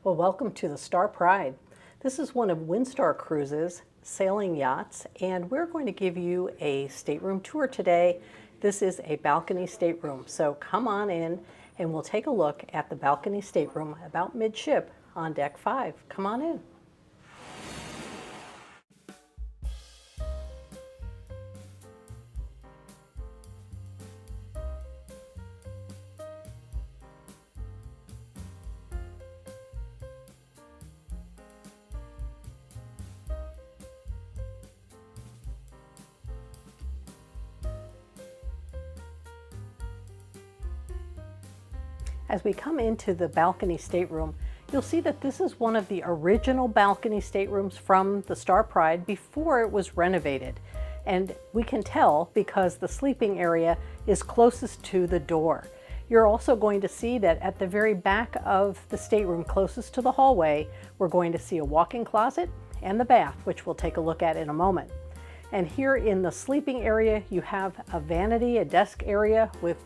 Well, welcome to the Star Pride. This is one of Windstar Cruises sailing yachts, and we're going to give you a stateroom tour today. This is a balcony stateroom, so come on in and we'll take a look at the balcony stateroom about midship on deck 5. Come on in. As we come into the balcony stateroom, you'll see that this is one of the original balcony staterooms from the Star Pride before it was renovated. And we can tell because the sleeping area is closest to the door. You're also going to see that at the very back of the stateroom closest to the hallway, we're going to see a walk-in closet and the bath, which we'll take a look at in a moment. And here in the sleeping area, you have a vanity, a desk area with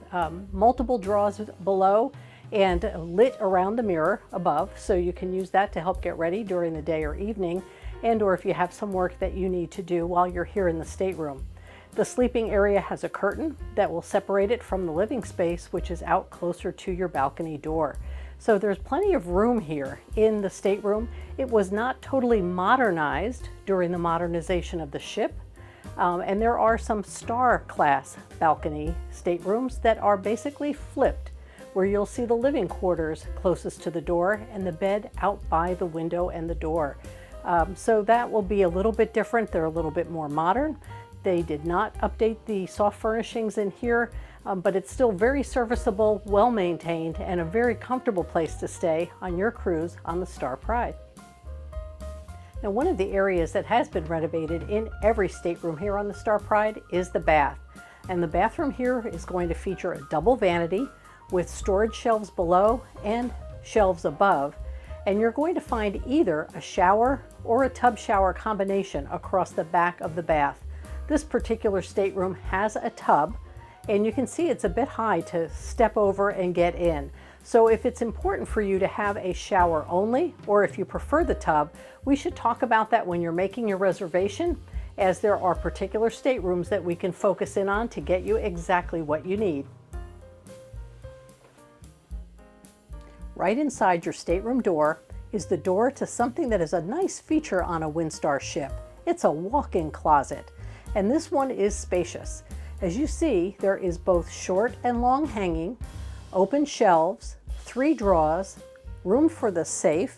multiple drawers below and lit around the mirror above, so you can use that to help get ready during the day or evening, and or if you have some work that you need to do while you're here in the stateroom. The sleeping area has a curtain that will separate it from the living space, which is out closer to your balcony door. So there's plenty of room here in the stateroom. It was not totally modernized during the modernization of the ship, and there are some Star class balcony staterooms that are basically flipped, where you'll see the living quarters closest to the door and the bed out by the window and the door. So that will be a little bit different. They're a little bit more modern. They did not update the soft furnishings in here, but it's still very serviceable, well maintained, and a very comfortable place to stay on your cruise on the Star Pride. Now, one of the areas that has been renovated in every stateroom here on the Star Pride is the bath. And the bathroom here is going to feature a double vanity with storage shelves below and shelves above. And you're going to find either a shower or a tub shower combination across the back of the bath. This particular stateroom has a tub, and you can see it's a bit high to step over and get in. So if it's important for you to have a shower only, or if you prefer the tub, we should talk about that when you're making your reservation, as there are particular staterooms that we can focus in on to get you exactly what you need. Right inside your stateroom door is the door to something that is a nice feature on a Windstar ship. It's a walk-in closet, and this one is spacious. As you see, there is both short and long hanging, open shelves, 3 drawers, room for the safe,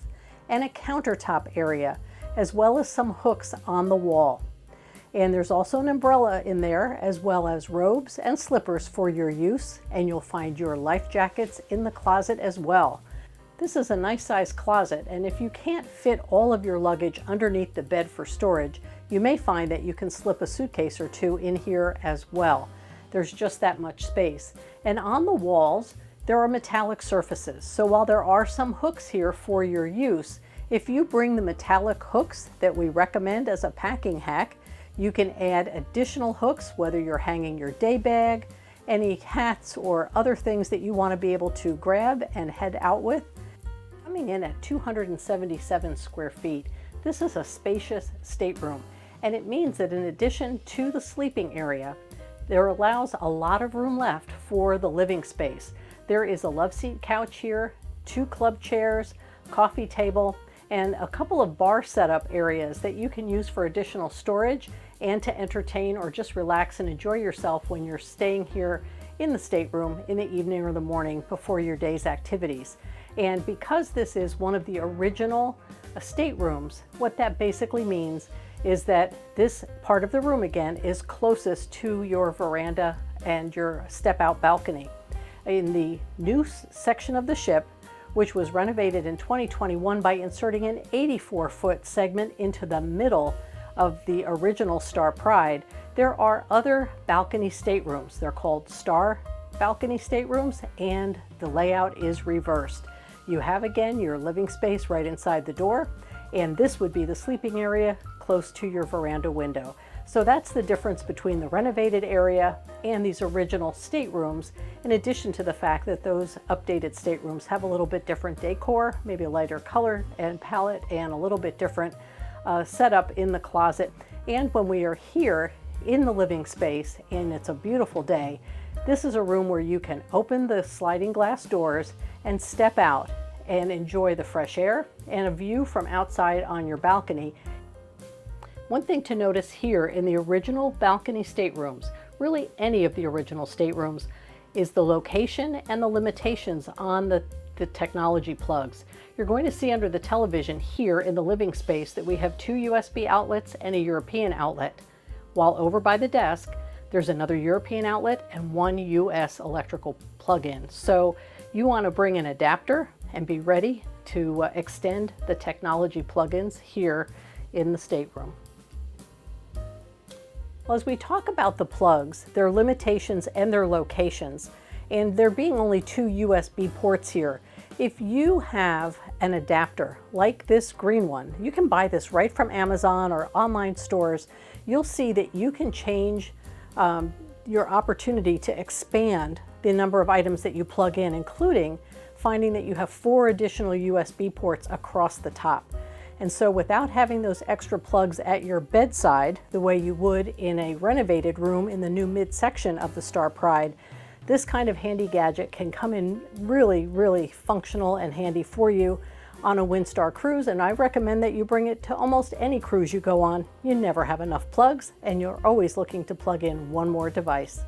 and a countertop area, as well as some hooks on the wall. And there's also an umbrella in there, as well as robes and slippers for your use, and you'll find your life jackets in the closet as well. This is a nice sized closet, and if you can't fit all of your luggage underneath the bed for storage, you may find that you can slip a suitcase or 2 in here as well. There's just that much space. And on the walls, there are metallic surfaces. So while there are some hooks here for your use, if you bring the metallic hooks that we recommend as a packing hack, you can add additional hooks, whether you're hanging your day bag, any hats or other things that you want to be able to grab and head out with. Coming in at 277 square feet, this is a spacious stateroom, and it means that in addition to the sleeping area, there allows a lot of room left for the living space. There is a love seat couch here, 2 club chairs, coffee table, and a couple of bar setup areas that you can use for additional storage and to entertain or just relax and enjoy yourself when you're staying here in the stateroom in the evening or the morning before your day's activities. And because this is one of the original staterooms, what that basically means is that this part of the room again is closest to your veranda and your step-out balcony. In the new section of the ship, which was renovated in 2021 by inserting an 84-foot segment into the middle of the original Star Pride, there are other balcony staterooms. They're called Star balcony staterooms, and the layout is reversed. You have again your living space right inside the door, and this would be the sleeping area close to your veranda window. So that's the difference between the renovated area and these original staterooms, in addition to the fact that those updated staterooms have a little bit different decor, maybe a lighter color and palette, and a little bit different setup in the closet. And when we are here in the living space and it's a beautiful day, this is a room where you can open the sliding glass doors and step out and enjoy the fresh air and a view from outside on your balcony. One thing to notice here in the original balcony staterooms, really any of the original staterooms, is the location and the limitations on the technology plugs. You're going to see under the television here in the living space that we have 2 USB outlets and a European outlet, while over by the desk there's another European outlet and 1 US electrical plug-in. So you want to bring an adapter and be ready to extend the technology plugins here in the stateroom. Well, as we talk about the plugs, their limitations and their locations, and there being only 2 USB ports here, if you have an adapter like this green one, you can buy this right from Amazon or online stores. You'll see that you can change your opportunity to expand the number of items that you plug in, including finding that you have 4 additional USB ports across the top. And so without having those extra plugs at your bedside, the way you would in a renovated room in the new midsection of the Star Pride, this kind of handy gadget can come in really, really functional and handy for you on a Windstar cruise. And I recommend that you bring it to almost any cruise you go on. You never have enough plugs, and you're always looking to plug in one more device.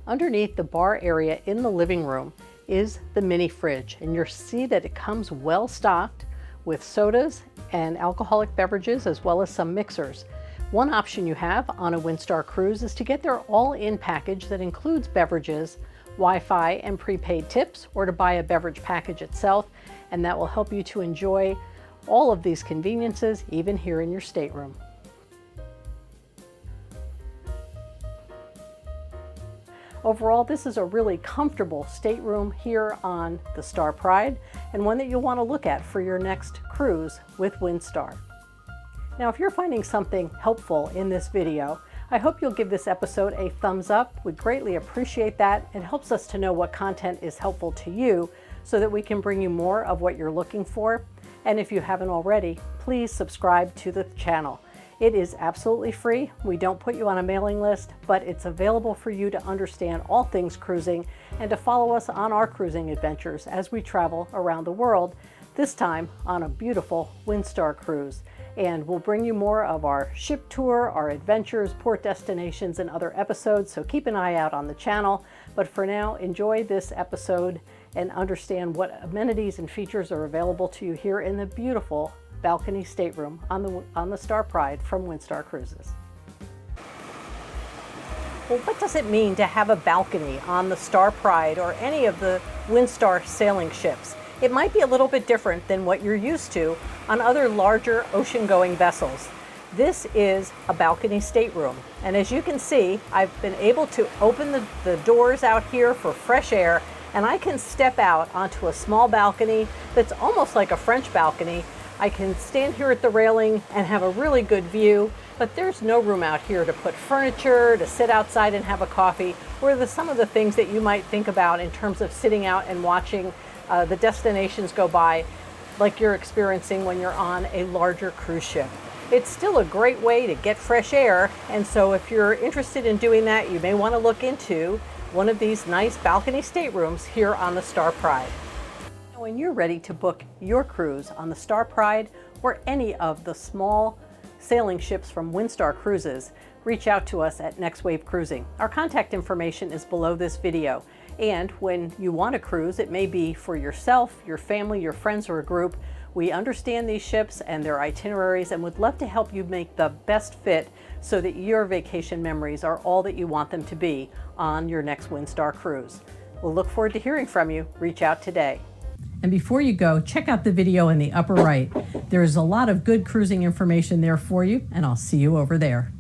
Underneath the bar area in the living room is the mini fridge, and you'll see that it comes well stocked with sodas and alcoholic beverages, as well as some mixers. One option you have on a Windstar cruise is to get their all-in package that includes beverages, Wi-Fi, and prepaid tips, or to buy a beverage package itself, and that will help you to enjoy all of these conveniences even here in your stateroom. Overall, this is a really comfortable stateroom here on the Star Pride, and one that you'll want to look at for your next cruise with Windstar. Now, if you're finding something helpful in this video, I hope you'll give this episode a thumbs up. We'd greatly appreciate that. It helps us to know what content is helpful to you so that we can bring you more of what you're looking for. And if you haven't already, please subscribe to the channel. It is absolutely free. We don't put you on a mailing list, but it's available for you to understand all things cruising and to follow us on our cruising adventures as we travel around the world, this time on a beautiful Windstar cruise. And we'll bring you more of our ship tour, our adventures, port destinations, and other episodes, so keep an eye out on the channel. But for now, enjoy this episode and understand what amenities and features are available to you here in the beautiful balcony stateroom on the Star Pride from Windstar Cruises. Well, what does it mean to have a balcony on the Star Pride or any of the Windstar sailing ships? It might be a little bit different than what you're used to on other larger ocean-going vessels. This is a balcony stateroom, and as you can see, I've been able to open the doors out here for fresh air, and I can step out onto a small balcony that's almost like a French balcony. I can stand here at the railing and have a really good view, but there's no room out here to put furniture, to sit outside and have a coffee, or some of the things that you might think about in terms of sitting out and watching the destinations go by, like you're experiencing when you're on a larger cruise ship. It's still a great way to get fresh air, and so if you're interested in doing that, you may want to look into one of these nice balcony staterooms here on the Star Pride. When you're ready to book your cruise on the Star Pride or any of the small sailing ships from Windstar Cruises, reach out to us at Next Wave Cruising. Our contact information is below this video. And when you want a cruise, it may be for yourself, your family, your friends, or a group. We understand these ships and their itineraries and would love to help you make the best fit so that your vacation memories are all that you want them to be on your next Windstar cruise. We'll look forward to hearing from you. Reach out today. And before you go, check out the video in the upper right. There's a lot of good cruising information there for you, and I'll see you over there.